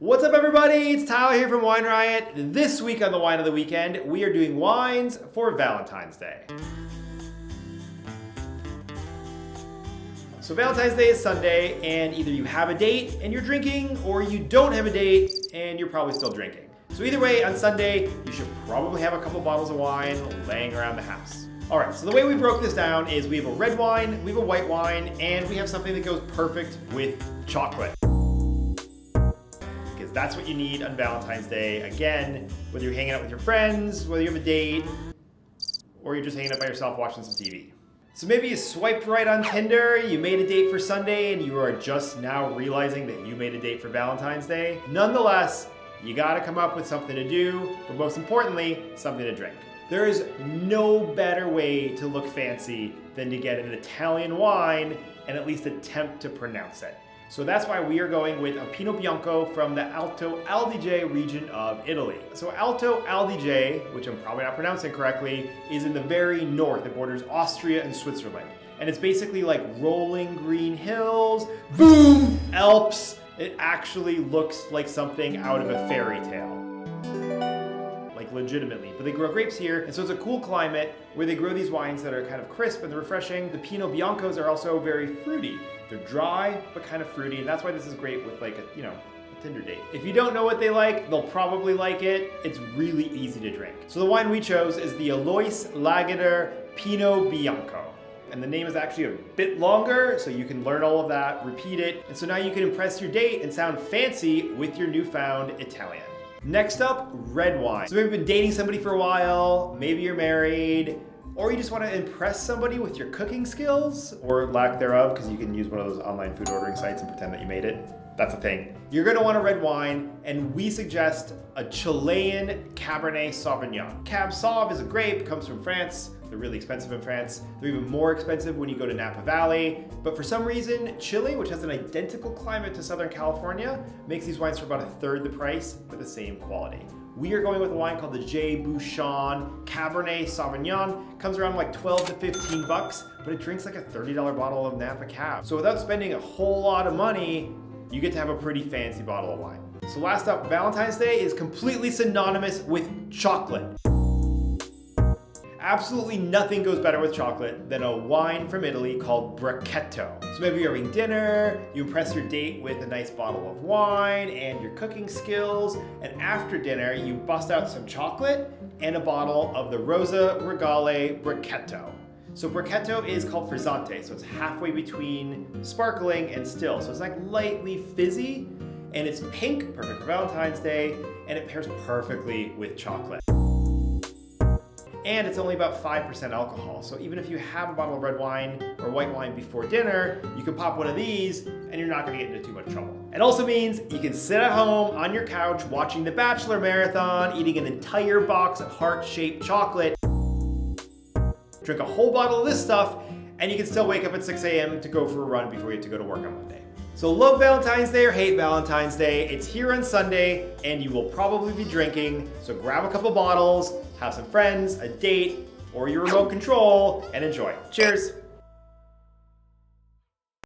What's up, everybody? It's Tyler here from Wine Riot. This week on the Wine of the Weekend, we are doing wines for Valentine's Day. So Valentine's Day is Sunday, and either you have a date and you're drinking, or you don't have a date and you're probably still drinking. So either way, on Sunday, you should probably have a couple bottles of wine laying around the house. All right, so the way we broke this down is we have a red wine, we have a white wine, and we have something that goes perfect with chocolate. Because that's what you need on Valentine's Day. Again, whether you're hanging out with your friends, whether you have a date, or you're just hanging out by yourself watching some TV. So maybe you swiped right on Tinder, you made a date for Sunday, and you are just now realizing that you made a date for Valentine's Day. Nonetheless, you gotta come up with something to do, but most importantly, something to drink. There is no better way to look fancy than to get an Italian wine and at least attempt to pronounce it. So that's why we are going with a Pinot Bianco from the Alto Adige region of Italy. So Alto Adige, which I'm probably not pronouncing correctly, is in the very north. It borders Austria and Switzerland. And it's basically like rolling green hills, boom, Alps. It actually looks like something out of a fairy tale. Like legitimately, but they grow grapes here, and so it's a cool climate where they grow these wines that are kind of crisp and refreshing. The Pinot Biancos are also very fruity. They're dry, but kind of fruity, and that's why this is great with like a Tinder date. If you don't know what they like, they'll probably like it. It's really easy to drink. So the wine we chose is the Alois Lageder Pinot Bianco. And the name is actually a bit longer, so you can learn all of that, repeat it, and so now you can impress your date and sound fancy with your newfound Italian. Next up, red wine. So maybe you've been dating somebody for a while, maybe you're married, or you just want to impress somebody with your cooking skills, or lack thereof, because you can use one of those online food ordering sites and pretend that you made it. That's a thing. You're gonna want a red wine, and we suggest a Chilean Cabernet Sauvignon. Cab Sauv is a grape, comes from France. They're really expensive in France. They're even more expensive when you go to Napa Valley. But for some reason, Chile, which has an identical climate to Southern California, makes these wines for about a third the price, but the same quality. We are going with a wine called the J. Bouchon Cabernet Sauvignon. Comes around like 12 to 15 bucks, but it drinks like a $30 bottle of Napa Cab. So without spending a whole lot of money, you get to have a pretty fancy bottle of wine. So last up, Valentine's Day is completely synonymous with chocolate. Absolutely nothing goes better with chocolate than a wine from Italy called Bracchetto. So maybe you're having dinner, you impress your date with a nice bottle of wine and your cooking skills, and after dinner you bust out some chocolate and a bottle of the Rosa Regale Bracchetto. So Bracchetto is called frizzante, so it's halfway between sparkling and still. So it's like lightly fizzy, and it's pink, perfect for Valentine's Day, and it pairs perfectly with chocolate. And it's only about 5% alcohol. So even if you have a bottle of red wine or white wine before dinner, you can pop one of these and you're not gonna get into too much trouble. It also means you can sit at home on your couch watching The Bachelor Marathon, eating an entire box of heart-shaped chocolate, drink a whole bottle of this stuff, and you can still wake up at 6 a.m. to go for a run before you have to go to work on Monday. So love Valentine's Day or hate Valentine's Day, it's here on Sunday, and you will probably be drinking, so grab a couple bottles, have some friends, a date, or your remote control, and enjoy. Cheers.